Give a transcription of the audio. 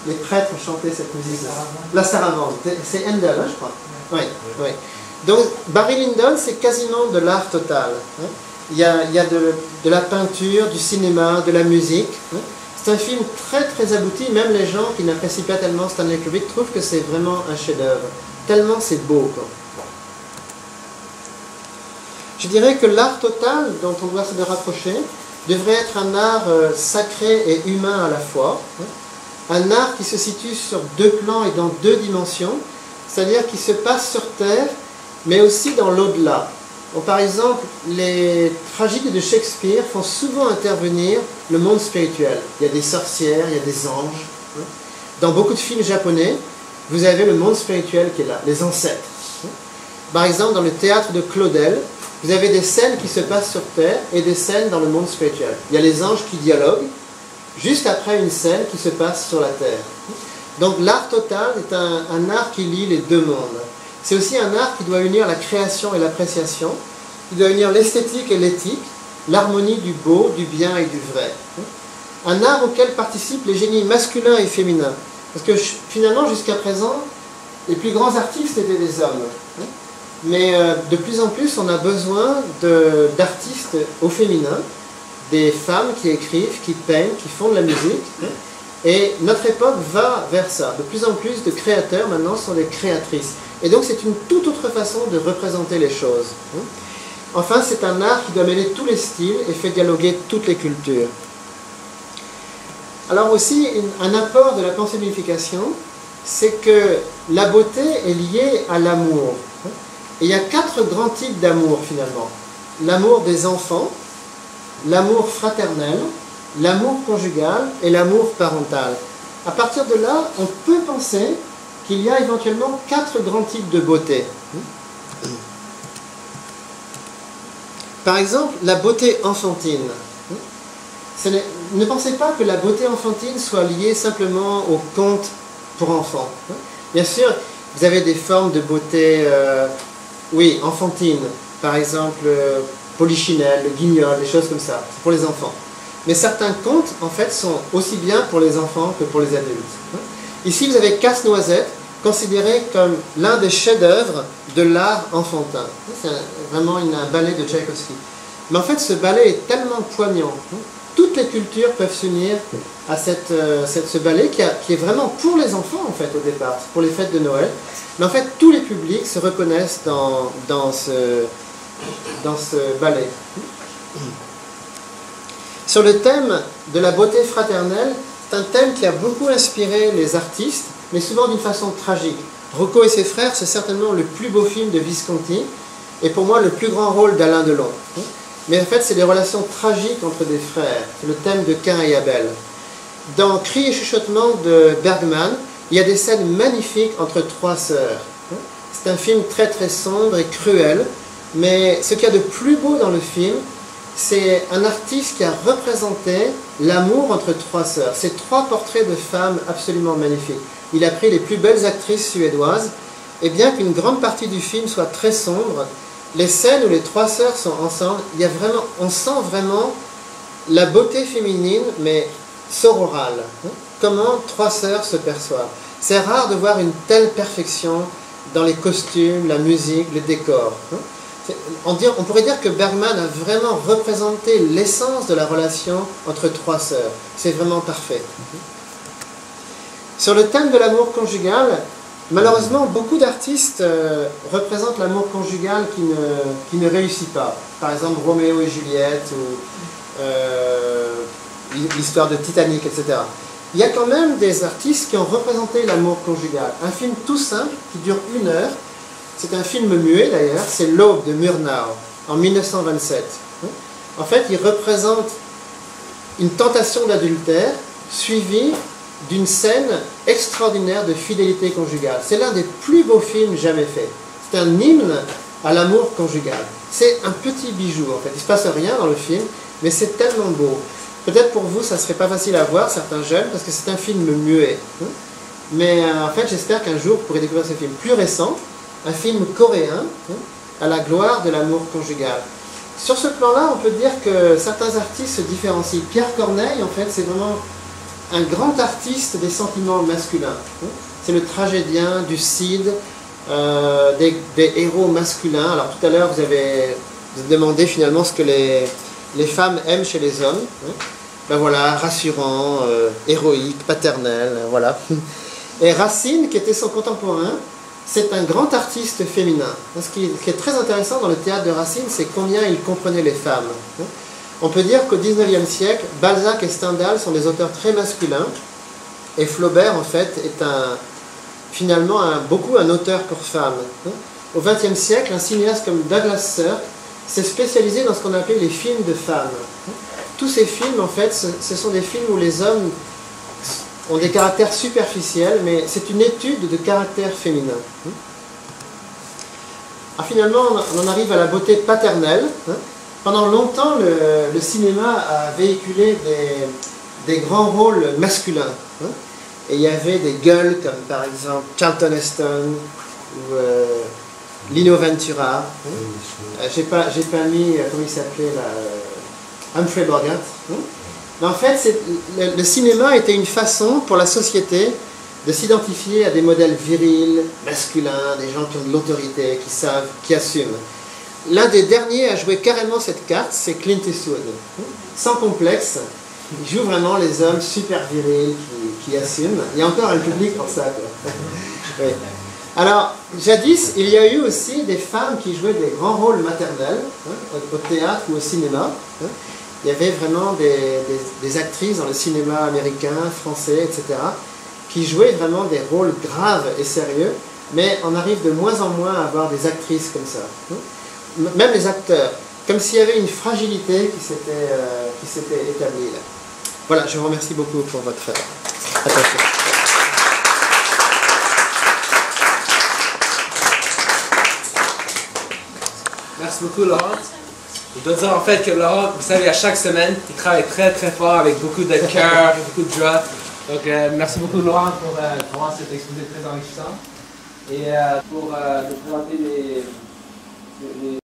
les prêtres chantaient cette musique-là. La Sarabande. C'est Handel, hein, je crois. Oui, oui. Donc, Barry Lyndon, c'est quasiment de l'art total. Hein. Il y a de la peinture, du cinéma, de la musique. Hein. C'est un film très très abouti. Même les gens qui n'apprécient pas tellement Stanley Kubrick trouvent que c'est vraiment un chef-d'œuvre. Tellement c'est beau, quoi. Je dirais que l'art total, dont on doit se rapprocher, devrait être un art sacré et humain à la fois. Un art qui se situe sur deux plans et dans deux dimensions, c'est-à-dire qui se passe sur Terre, mais aussi dans l'au-delà. Par exemple, les tragédies de Shakespeare font souvent intervenir le monde spirituel. Il y a des sorcières, il y a des anges. Dans beaucoup de films japonais, vous avez le monde spirituel qui est là, les ancêtres. Par exemple, dans le théâtre de Claudel, vous avez des scènes qui se passent sur Terre et des scènes dans le monde spirituel. Il y a les anges qui dialoguent, juste après une scène qui se passe sur la Terre. Donc l'art total est un art qui lie les deux mondes. C'est aussi un art qui doit unir la création et l'appréciation, qui doit unir l'esthétique et l'éthique, l'harmonie du beau, du bien et du vrai. Un art auquel participent les génies masculins et féminins. Parce que finalement, jusqu'à présent, les plus grands artistes étaient des hommes. Mais de plus en plus, on a besoin d'artistes au féminin, des femmes qui écrivent, qui peignent, qui font de la musique. Et notre époque va vers ça. De plus en plus de créateurs maintenant sont des créatrices. Et donc c'est une toute autre façon de représenter les choses. Enfin, c'est un art qui doit mêler tous les styles et fait dialoguer toutes les cultures. Alors aussi, un apport de la pensée de l'unification, c'est que la beauté est liée à l'amour. Et il y a 4 grands types d'amour finalement. L'amour des enfants, l'amour fraternel, l'amour conjugal et l'amour parental. À partir de là, on peut penser qu'il y a éventuellement 4 grands types de beauté. Par exemple, la beauté enfantine. Ne pensez pas que la beauté enfantine soit liée simplement au conte pour enfants. Bien sûr, vous avez des formes de beauté, oui, enfantine. Par exemple, Polichinelle, le Guignol, des choses comme ça, pour les enfants. Mais certains contes, en fait, sont aussi bien pour les enfants que pour les adultes. Ici, vous avez Casse-Noisette, considéré comme l'un des chefs-d'œuvre de l'art enfantin. C'est vraiment un ballet de Tchaïkovski. Mais en fait, ce ballet est tellement poignant. Toutes les cultures peuvent s'unir à ce ballet qui est vraiment pour les enfants, en fait, au départ, pour les fêtes de Noël. Mais en fait, tous les publics se reconnaissent dans ce ballet. Sur le thème de la beauté fraternelle, c'est un thème qui a beaucoup inspiré les artistes, mais souvent d'une façon tragique. Rocco et ses frères, c'est certainement le plus beau film de Visconti, et pour moi le plus grand rôle d'Alain Delon. Mais en fait, c'est les relations tragiques entre des frères. C'est le thème de Cain et Abel. Dans Cris et chuchotements de Bergman, il y a des scènes magnifiques entre 3 sœurs. C'est un film très très sombre et cruel, mais ce qu'il y a de plus beau dans le film, c'est un artiste qui a représenté l'amour entre 3 sœurs. C'est 3 portraits de femmes absolument magnifiques. Il a pris les plus belles actrices suédoises, et bien qu'une grande partie du film soit très sombre, les scènes où les 3 sœurs sont ensemble, on sent vraiment la beauté féminine, mais sororale. Comment 3 sœurs se perçoivent. C'est rare de voir une telle perfection dans les costumes, la musique, les décors. On pourrait dire que Bergman a vraiment représenté l'essence de la relation entre 3 sœurs. C'est vraiment parfait. Sur le thème de l'amour conjugal, malheureusement, beaucoup d'artistes représentent l'amour conjugal qui ne réussit pas. Par exemple, Roméo et Juliette, ou l'histoire de Titanic, etc. Il y a quand même des artistes qui ont représenté l'amour conjugal. Un film tout simple, qui dure 1 heure, c'est un film muet d'ailleurs, c'est L'Aube de Murnau, en 1927. En fait, il représente une tentation d'adultère, suivie d'une scène extraordinaire de fidélité conjugale. C'est l'un des plus beaux films jamais faits. C'est un hymne à l'amour conjugal. C'est un petit bijou en fait. Il ne se passe rien dans le film, mais c'est tellement beau. Peut-être pour vous, ça ne serait pas facile à voir, certains jeunes, parce que c'est un film muet. Mais en fait, j'espère qu'un jour, vous pourrez découvrir ce film plus récent, un film coréen, à la gloire de l'amour conjugal. Sur ce plan-là, on peut dire que certains artistes se différencient. Pierre Corneille, en fait, c'est vraiment un grand artiste des sentiments masculins. C'est le tragédien du Cid, des héros masculins. Alors tout à l'heure, vous avez demandé finalement ce que les femmes aiment chez les hommes. Ben voilà, rassurant, héroïque, paternel, voilà. Et Racine, qui était son contemporain, c'est un grand artiste féminin. Ce qui est très intéressant dans le théâtre de Racine, c'est combien il comprenait les femmes. On peut dire qu'au XIXe siècle, Balzac et Stendhal sont des auteurs très masculins, et Flaubert, en fait, est finalement beaucoup un auteur pour femmes. Au XXe siècle, un cinéaste comme Douglas Sirk s'est spécialisé dans ce qu'on appelait les films de femmes. Tous ces films, en fait, ce sont des films où les hommes ont des caractères superficiels, mais c'est une étude de caractère féminin. Alors finalement, on en arrive à la beauté paternelle. Pendant longtemps, le cinéma a véhiculé des grands rôles masculins. Et il y avait des gueules comme par exemple Charlton Heston ou Lino Ventura. J'ai pas mis, comment il s'appelait là, Humphrey Bogart. Mais en fait, le cinéma était une façon pour la société de s'identifier à des modèles virils, masculins, des gens qui ont de l'autorité, qui savent, qui assument. L'un des derniers à jouer carrément cette carte, c'est Clint Eastwood. Sans complexe, il joue vraiment les hommes super virils qui assument. Il y a encore un public pour ça, quoi. Oui. Alors, jadis, il y a eu aussi des femmes qui jouaient des grands rôles maternels, au théâtre ou au cinéma. Il y avait vraiment des actrices dans le cinéma américain, français, etc., qui jouaient vraiment des rôles graves et sérieux, mais on arrive de moins en moins à avoir des actrices comme ça. Même les acteurs, comme s'il y avait une fragilité qui s'était établie là. Voilà, je vous remercie beaucoup pour votre attention. Merci beaucoup, Laurent. Je dois dire en fait que Laurent, vous savez, à chaque semaine, il travaille très très fort avec beaucoup de cœur, beaucoup de joie. Donc merci beaucoup, Laurent, pour cet exposé très enrichissant et pour nous présenter les